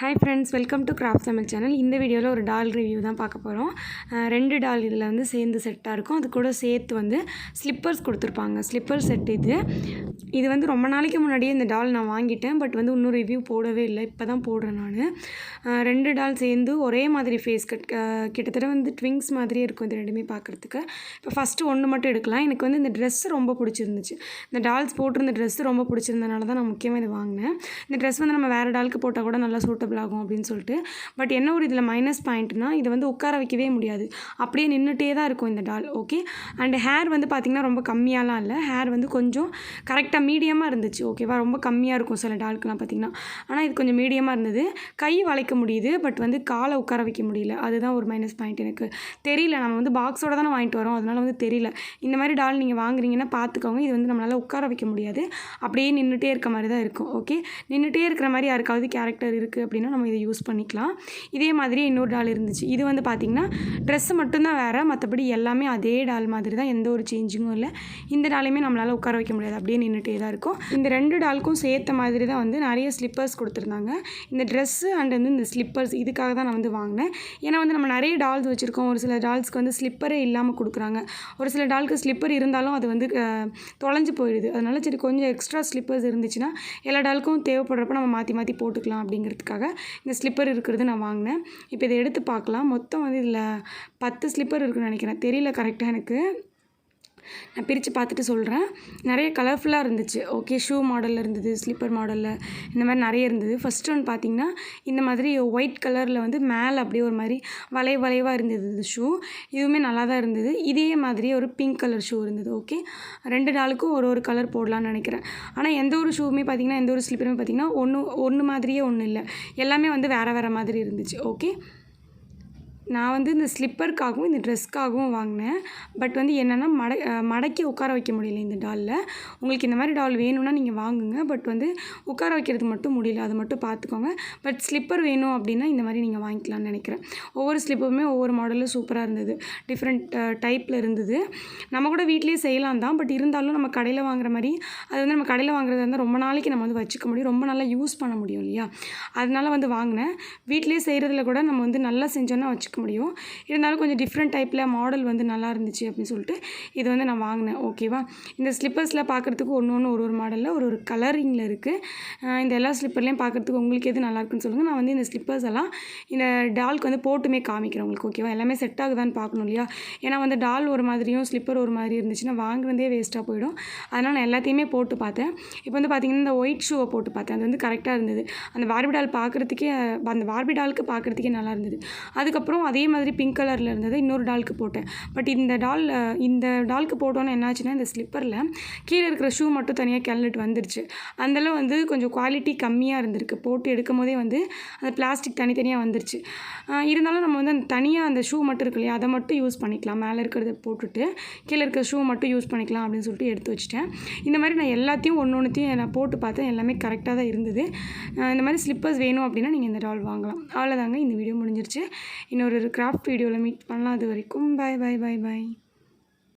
Hi friends, welcome to Craft Tamil channel. இந்த வீடியோல ஒரு டால் ரிவ்யூ தான் பார்க்க போறோம். ரெண்டு டால் இதுல வந்து சேர்ந்து செட்டா இருக்கும். அது கூட சேர்த்து வந்து ஸ்லிப்பர்ஸ் கொடுத்திருப்பாங்க. ஸ்லிப்பர் செட் இது. இது வந்து ரொம்ப நாளைக்கு முன்னாடியே இந்த டால் நான் வாங்கிட்டேன். பட் வந்து இன்னும் ரிவ்யூ போடவே இல்லை. இப்போதான் போடுறேன் நான். ரெண்டு டால் சேர்ந்து ஒரே மாதிரி ஃபேஸ் கட் கிட்டத்தட்ட வந்து ட்விங்ஸ் மாதிரியே இருக்கும் இது ரெண்டுமே பார்க்குறதுக்கு. இப்போ ஃபஸ்ட்டு ஒன்று மட்டும் எடுக்கலாம். எனக்கு வந்து இந்த ட்ரெஸ் ரொம்ப பிடிச்சிருந்துச்சு. இந்த டால்ஸ் போட்டிருந்த ட்ரெஸ் ரொம்ப பிடிச்சிருந்தனால தான் நான் முக்கியமாக இதை வாங்கினேன். இந்த ட்ரெஸ் வந்து நம்ம வேறு டாலுக்கு போட்டால் கூட நல்லா சூட்டபிள் ஆகும் அப்படின்னு சொல்லிட்டு. பட் என்ன ஒரு இதில் மைனஸ் பாயிண்ட்னா இதை வந்து உட்கார வைக்கவே முடியாது. அப்படியே நின்றுட்டே தான் இருக்கும் இந்த டால். ஓகே, அண்ட் ஹேர் வந்து பார்த்திங்கன்னா ரொம்ப கம்மியாலாம் இல்லை. ஹேர் வந்து கொஞ்சம் கரெக்டாக மீடியமாக இருந்துச்சு. ஓகேவா, ரொம்ப கம்மியாக இருக்கும் சில டால்க்குலாம் பார்த்திங்கன்னா. ஆனால் இது கொஞ்சம் மீடியமாக இருந்தது. கை வளைக்க முடியுது, பட் வந்து காலை உட்கார வைக்க முடியல. அதுதான் ஒரு மைனஸ் பாயிண்ட். எனக்கு தெரியல, நம்ம வந்து பாக்ஸோடு தானே வாங்கிட்டு வரோம், அதனால வந்து தெரியல. இந்த மாதிரி டால் நீங்கள் வாங்குறீங்கன்னா பார்த்துக்கோங்க. இது வந்து நம்மளால் உட்கார வைக்க முடியாது, அப்படியே நின்றுட்டே இருக்க மாதிரி தான் இருக்கும். ஓகே, நின்றுட்டே இருக்கிற மாதிரி யாருக்காவது கேரக்டர் இருக்குது அப்படின்னா நம்ம இதை யூஸ் பண்ணிக்கலாம். இதே மாதிரி இன்னொரு டால் இருந்துச்சு. இது வந்து பார்த்திங்கன்னா ட்ரெஸ்ஸு மட்டும்தான் வேறு, மற்றபடி எல்லாமே அதே டால் மாதிரி தான், எந்த ஒரு சேஞ்சிங்கும் இல்லை. இந்த டாலையுமே நம்மளால் உட்கார வைக்க முடியாது, அப்படியே நின்றுட்டே தான் இருக்கும். இந்த ரெண்டு டாலுக்கும் சேர்த்த மாதிரி தான் வந்து நிறைய ஸ்லிப்பர்ஸ் கொடுத்துருந்தாங்க. இந்த ட்ரெஸ்ஸு அண்ட் வந்து இந்த ஸ்லிப்பர்ஸ் இதுக்காக தான் நான் வந்து வாங்கினேன். ஏன்னா வந்து நம்ம நிறைய டால்ஸ் வச்சுருக்கோம். ஒரு சில டால்ஸ்க்கு வந்து ஸ்லிப்பரே இல்லாமல் கொடுக்குறாங்க. ஒரு சில டாலுக்கு ஸ்லிப்பர் இருந்தாலும் அது வந்து தொலைஞ்சு போயிடுது. அதனால சரி கொஞ்சம் எக்ஸ்ட்ரா ஸ்லிப்பர்ஸ் இருந்துச்சுன்னா எல்லா டாலுக்கும் தேவைப்படுறப்ப நம்ம மாற்றி மாற்றி போட்டுக்கலாம் அப்படிங்கிறதுக்காக இந்த ஸ்லிப்பர் இருக்கிறது நான் வாங்கினேன். இப்போ இதை எடுத்து பார்க்கலாம். மொத்தம் வந்து இதில் 10 ஸ்லிப்பர் இருக்குன்னு நினைக்கிறேன். தெரியல கரெக்டாக எனக்கு. நான் பிரித்து பார்த்துட்டு சொல்கிறேன். நிறைய கலர்ஃபுல்லாக இருந்துச்சு. ஓகே, ஷூ மாடலில் இருந்தது, ஸ்லிப்பர் மாடலில், இந்த மாதிரி நிறைய இருந்தது. ஃபஸ்ட்டு ஒன்று பார்த்திங்கன்னா இந்த மாதிரி ஒயிட் கலரில் வந்து மேலே அப்படியே ஒரு மாதிரி வளைவாக இருந்தது இது ஷூ. இதுவுமே நல்லா தான் இருந்தது. இதே மாதிரி ஒரு பிங்க் கலர் ஷூ இருந்தது. ஓகே, ரெண்டு நாளுக்கும் ஒரு கலர் போடலான்னு நினைக்கிறேன். ஆனால் எந்த ஒரு ஷூவுமே பார்த்திங்கன்னா, எந்த ஒரு ஸ்லிப்பருமே பார்த்திங்கன்னா ஒன்று மாதிரியே ஒன்றும் இல்லை. எல்லாமே வந்து வேறு மாதிரி இருந்துச்சு. ஓகே, நான் வந்து இந்த ஸ்லிப்பருக்காகவும் இந்த ட்ரெஸ்க்காகவும் வாங்கினேன். பட் வந்து என்னென்னா மடக்கி உட்கார வைக்க முடியல இந்த டாலில். உங்களுக்கு இந்த மாதிரி டால் வேணும்னா நீங்கள் வாங்குங்க. பட் வந்து உட்கார வைக்கிறது மட்டும் முடியல, அது மட்டும் பார்த்துக்கோங்க. பட் ஸ்லிப்பர் வேணும் அப்படின்னா இந்த மாதிரி நீங்கள் வாங்கிக்கலாம்னு நினைக்கிறேன். ஒவ்வொரு ஸ்லிப்பருமே ஒவ்வொரு மாடலும் சூப்பராக இருந்தது. டிஃப்ரெண்ட் டைப்பில் இருந்தது. நம்ம கூட வீட்லேயே செய்யலாம் தான். பட் இருந்தாலும் நம்ம கடையில் வாங்குற மாதிரி அது வந்து நம்ம கடையில் வாங்குறதா இருந்தால் ரொம்ப நாளைக்கு நம்ம வந்து வச்சுக்க முடியும், ரொம்ப நல்லா யூஸ் பண்ண முடியும் இல்லையா. அதனால வந்து வாங்கினேன். வீட்லேயே செய்கிறதுல கூட நம்ம வந்து நல்லா செஞ்சோன்னா வச்சுக்க முடியும். இருந்தாலும் கொஞ்சம் டிஃப்ரெண்ட் டைப்பில் மாடல் வந்து நல்லா இருந்துச்சு அப்படின்னு சொல்லிட்டு இது வந்து நான் வாங்கினேன். ஓகேவா, இந்த ஸ்லிப்பர்ஸில் பார்க்குறதுக்கு ஒன்று ஒரு மாடலில் ஒரு கலரிங்கில் இருக்குது. இந்த எல்லா ஸ்லிப்பர்லேயும் பார்க்குறதுக்கு உங்களுக்கு எது நல்லா இருக்குன்னு சொல்லுங்கள். நான் வந்து இந்த ஸ்லிப்பர்ஸ் எல்லாம் இந்த டால்க்கு வந்து போட்டுமே காமிக்கிறேன் உங்களுக்கு. ஓகேவா, எல்லாமே செட் ஆகுதான்னு பார்க்கணும் இல்லையா. ஏன்னா வந்து டால் ஒரு மாதிரியும் ஸ்லிப்பர் ஒரு மாதிரி இருந்துச்சுன்னா வாங்குறதே வேஸ்ட்டாக போயிடும். அதனால் நான் எல்லாத்தையுமே போட்டு பார்த்தேன். இப்போ வந்து பார்த்திங்கன்னா இந்த ஒயிட் ஷூவை போட்டு பார்த்தேன். அது வந்து கரெக்டாக இருந்தது. அந்த பார்பி டால் பார்க்குறதுக்கே, அந்த பார்பி டாலுக்கு பார்க்குறதுக்கே நல்லா இருந்தது. அதுக்கப்புறம் அதே மாதிரி பிங்க் கலரில் இருந்தது இன்னொரு டாலுக்கு போட்டேன். பட் இந்த டாலுக்கு போட்டோன்னு என்னாச்சுன்னா இந்த ஸ்லிப்பரில் கீழே இருக்கிற ஷூ மட்டும் தனியாக கிளம்பிட்டு வந்துருச்சு. அந்தளவு வந்து கொஞ்சம் குவாலிட்டி கம்மியாக இருந்திருக்கு. போட்டு எடுக்கும் போதே வந்து அந்த பிளாஸ்டிக் தனித்தனியாக வந்துருச்சு. இருந்தாலும் நம்ம வந்து அந்த தனியாக அந்த ஷூ மட்டும் இருக்கு இல்லையா, அதை மட்டும் யூஸ் பண்ணிக்கலாம். மேலே இருக்கிறத போட்டுட்டு கீழே இருக்கிற ஷூ மட்டும் யூஸ் பண்ணிக்கலாம் அப்படின்னு சொல்லிட்டு எடுத்து வச்சுட்டேன். இந்த மாதிரி நான் எல்லாத்தையும் ஒன்றுத்தையும் நான் போட்டு பார்த்தேன். எல்லாமே கரெக்டாக தான் இருந்தது. இந்த மாதிரி ஸ்லிப்பர்ஸ் வேணும் அப்படின்னா நீங்கள் இந்த டால் வாங்கலாம். அவ்வளோதாங்க, இந்த வீடியோ முடிஞ்சிருச்சு. இன்னொரு கிராஃப்ட் வீடியோவில் மீட் பண்ணலாம். அது வரைக்கும் பாய்.